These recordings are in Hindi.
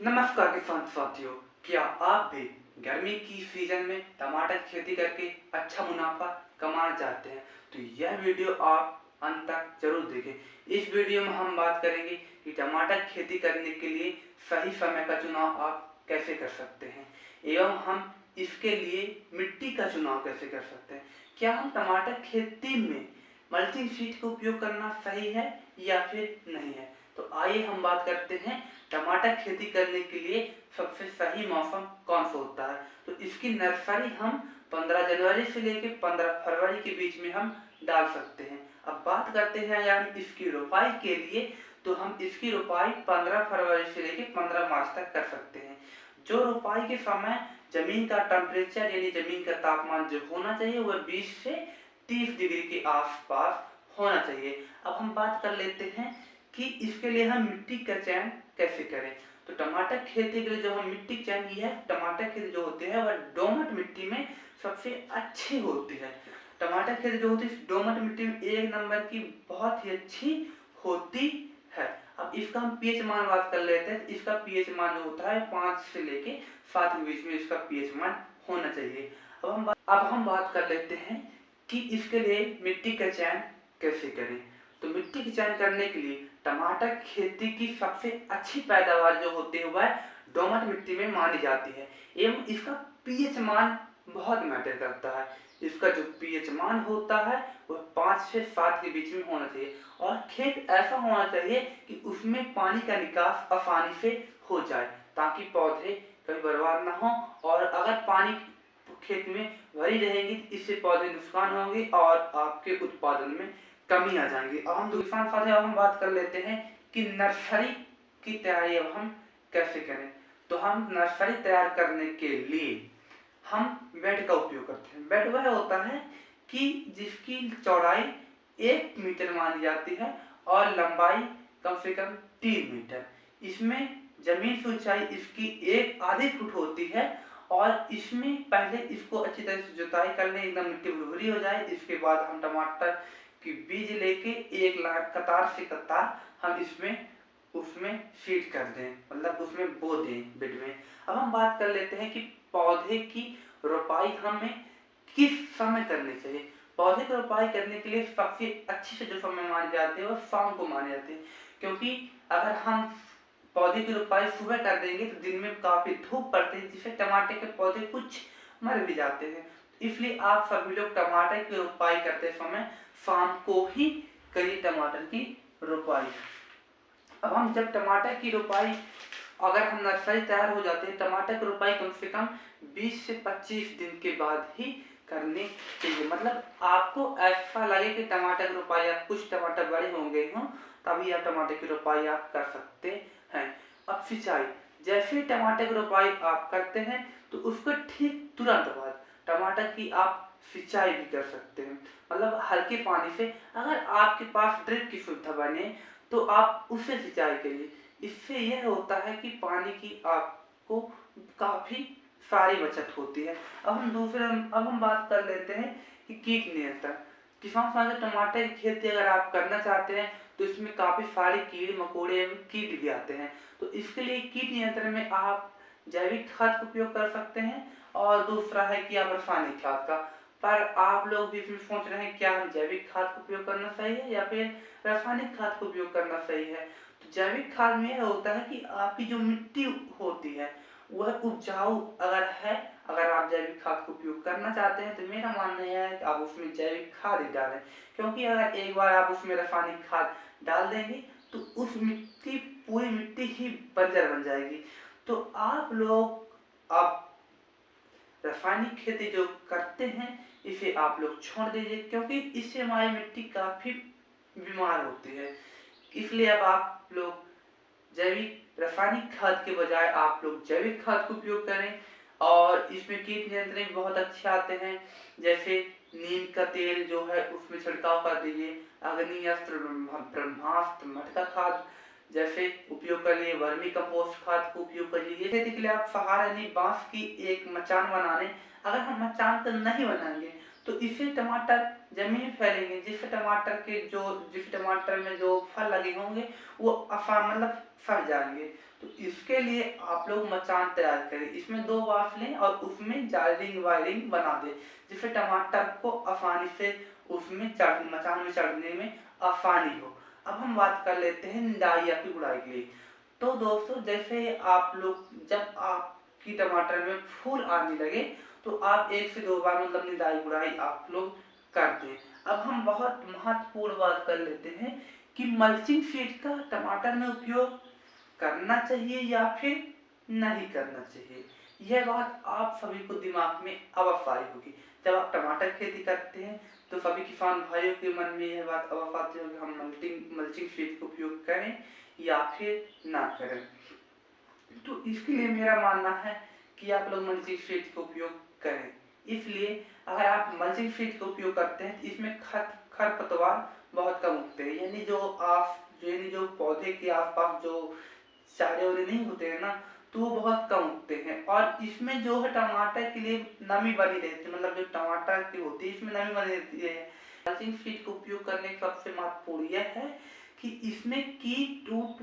नमस्कार किसान साथियों, क्या आप भी गर्मी की सीजन में टमाटर की खेती करके अच्छा मुनाफा कमाना चाहते हैं? तो यह वीडियो आप अंत तक जरूर देखें। इस वीडियो में हम बात करेंगे कि टमाटर खेती करने के लिए सही समय का चुनाव आप कैसे कर सकते हैं एवं हम इसके लिए मिट्टी का चुनाव कैसे कर सकते हैं। क्या हम टमाटर खेती में मल्चिंग सीट का उपयोग करना सही है या फिर नहीं है? तो आइए हम बात करते हैं टमाटर खेती करने के लिए सबसे सही मौसम कौन सा होता है। तो इसकी नर्सरी हम 15 जनवरी से लेकर 15 फरवरी के बीच में हम डाल सकते हैं। अब बात करते हैं अगर हम इसकी रोपाई के लिए, तो हम इसकी रोपाई 15 फरवरी से लेकर 15 मार्च तक कर सकते हैं। जो रोपाई के समय जमीन का टेम्परेचर यानी जमीन का तापमान जो होना चाहिए वह 20 से 30 डिग्री के आसपास होना चाहिए। अब हम बात कर लेते हैं कि इसके लिए हम मिट्टी का चयन कैसे करें। तो टमाटर खेती के लिए जो हम मिट्टी चयन की है, टमाटर खेती जो होती है वह दोमट मिट्टी में सबसे अच्छी होती है। टमाटर खेती जो होती है दोमट मिट्टी में एक नंबर की बहुत ही अच्छी होती है। अब इसका हम पीएच मान बात कर लेते हैं। इसका पीएच मान जो होता है 5 से लेके 7 के बीच में इसका पीएच मान होना चाहिए। अब हम बात कर लेते हैं कि इसके लिए मिट्टी का चयन कैसे करें। तो मिट्टी की चयन करने के लिए टमाटर खेती की सबसे अच्छी पैदावार जो होती है वह दोमट मिट्टी में मानी जाती है एवं इसका पीएच मान बहुत मैटर करता है। इसका जो पीएच मान होता है वह 5 से 7 के बीच में होना चाहिए और खेत ऐसा होना चाहिए कि उसमें पानी का निकास आसानी से हो जाए ताकि पौधे कभी बर्बाद ना हो। और अगर पानी खेत में भरी रहेगी इससे पौधे नुकसान होंगे और आपके उत्पादन में कमी आ जाएंगी। अब हम किसान साथी अब हम बात कर लेते हैं कि नर्सरी की तैयारी अब हम कैसे करें। तो हम नर्सरी तैयार करने के लिए हम बेड का उपयोग करते हैं। बेड वह होता है कि जिसकी चौड़ाई 1 मीटर मानी जाती है और लंबाई कम से कम 3 मीटर। इसमें जमीन की ऊंचाई इसकी 1 आधी फुट होती है और इसमें पहले इसको अच्छी तरह से जुताई कर लें, एकदम मिट्टी भुरभुरी हो जाए। इसके बाद हम टमाटर की बीज लेके एक लाइन कतार से कतार हम इसमें उसमें सीड कर दें, मतलब उसमें बो दें बेड में। अब हम बात कर लेते हैं कि पौधे की रोपाई हमें किस समय करनी चाहिए। पौधे की रोपाई करने के लिए सबसे अच्छे से जो समय माने जाते हैं वो शाम को माने जाते हैं, क्योंकि अगर हम पौधे की रोपाई सुबह कर देंगे तो दिन में काफी धूप पड़ती है जिससे टमाटर के पौधे कुछ मर भी जाते हैं। इसलिए आप सभी लोग टमाटर की रोपाई करते समय शाम को ही करिए टमाटर की रोपाई। अब हम जब टमाटर की रोपाई, अगर हम नर्सरी तैयार हो जाते हैं, टमाटर की रोपाई कम से कम 20 से 25 दिन के बाद ही करनी चाहिए। मतलब आपको ऐसा लगे कि टमाटर की रोपाई, आप कुछ टमाटर बड़े होंगे हों तभी आप टमाटर की रोपाई आप कर सकते हैं। अब सिंचाई, जैसे ही टमाटर की रोपाई आप करते हैं तो उसको ठीक तुरंत बाद टमाटर की आप सिंचाई भी कर सकते हैं, मतलब हल्के पानी से। अगर आपके पास ड्रिप की सुविधा बने तो आप उससे सिंचाई करिए। इससे यह होता है कि पानी की आपको काफी सारी बचत होती है। अब हम बात कर लेते हैं कि कीट नियंत्रण। किसान साथी, टमाटर की खेती अगर आप करना चाहते हैं तो इसमें काफी सारे कीड़े मकोड़े एवं कीट भी आते हैं। तो इसके लिए कीट नियंत्रण में आप जैविक खाद का उपयोग कर सकते हैं और दूसरा है कि आप रासायनिक खाद का। पर आप लोग भी इसमें सोच रहे हैं क्या हम जैविक खाद का उपयोग करना सही है या फिर रासायनिक खाद का उपयोग करना सही है। तो जैविक खाद में यह होता है कि आपकी जो मिट्टी होती है वह उपजाऊ अगर है, अगर आप जैविक खाद का उपयोग करना चाहते हैं तो मेरा मानना यह है कि आप उसमें जैविक खाद ही डालें, क्योंकि अगर एक बार आप उसमें रासायनिक खाद डाल देंगे तो उस मिट्टी पूरी मिट्टी ही बंजर बन जाएगी। तो आप लोग आप रासायनिक खेती जो करते हैं इसे आप लोग छोड़ दीजिए, क्योंकि इससे हमारी मिट्टी काफी बीमार होती है। इसलिए अब आप लोग जैविक रासायनिक खाद के बजाय आप लोग जैविक खाद का उपयोग करें। और इसमें कीट नियंत्रण भी बहुत अच्छे आते हैं, जैसे नीम का तेल जो है उसमें छिड़काव कर दीजिए, अग्नि अस्त्र ब्रह्मास्त्र मटका खाद जैसे उपयोग कर लिए, वर्मी कंपोस्ट खाद का उपयोग कर लीजिए। इसके लिए आप सहारा यानी बांस की एक मचान बना लें। अगर हम मचान तो नहीं बनाएंगे तो इससे टमाटर जमीन में फैलेंगे, जिस टमाटर में जो फल लगे होंगे वो मतलब फट जाएंगे। तो इसके लिए आप लोग मचान तैयार करें, इसमें 2 बांस लें और उसमें जायरिंग वायरिंग बना दें, जिससे टमाटर को आसानी से उसमें मचान में चढ़ने में आसानी हो। अब हम बात कर लेते हैं निंदाई या फिर गुड़ाई के लिए। तो दोस्तों जैसे आप लोग जब आपकी टमाटर में फूल आने लगे तो आप 1 से 2 बार मतलब निंदाई गुड़ाई आप लोग कर दें। अब हम बहुत महत्वपूर्ण बात कर लेते हैं कि मल्चिंग शीट का टमाटर में उपयोग करना चाहिए या फिर नहीं करना चाहिए। यह बात आप सभी को दिमाग में अवश्य आई होगी। जब आप टमाटर खेती करते हैं तो सभी किसान भाइयों के मन में यह बात अवश्य आती होगी हम मल्चिंग शीट का उपयोग करें या फिर ना करें। तो इसके लिए मेरा मानना है कि आप लोग मल्चिंग शीट का उपयोग करें। इसलिए अगर आप मल्चिंग शीट का उपयोग करते हैं तो इसमें खरपतवार बहुत कम उगते हैं, यानी जो पौधे के आसपास जो चारे वाले नहीं होते हैं ना, तो वो बहुत कम उगते हैं। और इसमें जो है टमाटर के लिए नमी बनी रहती है, मतलब जो टमाटर की होती है इसमें नमी बनी रहती है। मल्चिंग शीट का उपयोग करने का सबसे महत्वपूर्ण यह है कि इसमें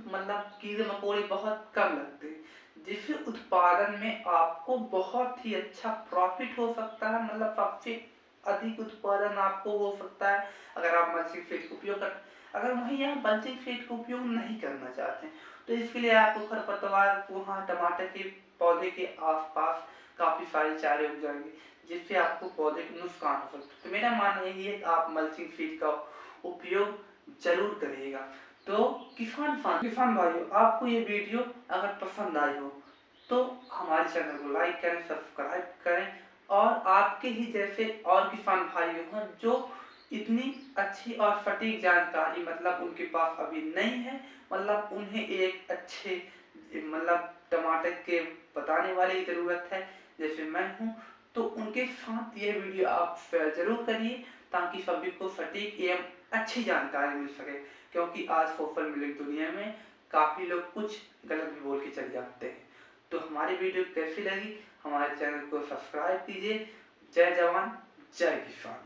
मतलब कीड़े मकोड़े बहुत कम लगते हैं, जिससे उत्पादन में आपको बहुत ही अच्छा प्रॉफिट हो सकता है, मतलब सबसे अधिक उत्पादन आपको हो सकता है अगर आप मल्चिंग शीट का उपयोग कर। अगर वहीं आप मल्चिंग शीट का उपयोग नहीं करना चाहते तो इसके लिए आपको खरपतवार वहाँ टमाटर के पौधे के आसपास काफी सारे चारे उग जाएंगे, जिससे आपको पौधे को नुकसान हो सकता है। तो मेरा मानना यही है कि आप मल्चिंग शीट का उपयोग जरूर करिएगा। तो किसान भाइयों, आपको ये वीडियो अगर पसंद आई हो तो हमारे चैनल को लाइक करें, सब्सक्राइब करें और आपके ही जैसे और किसान भाई हैं जो इतनी अच्छी और सटीक जानकारी मतलब उनके पास अभी नहीं है, मतलब उन्हें एक अच्छे मतलब टमाटर के बताने वाले की ज़रूरत है जैसे मैं हूँ, तो उनके साथ यह वीडियो आप शेयर जरूर करिए ताकि सभी को सटीक एवं अच्छी जानकारी मिल सके। क्योंकि आज सोशल मीडिया की दुनिया में काफ़ी लोग कुछ गलत भी बोल के चले जाते हैं। तो हमारी वीडियो कैसी लगी हमारे चैनल को सब्सक्राइब कीजिए। जय जवान जय किसान।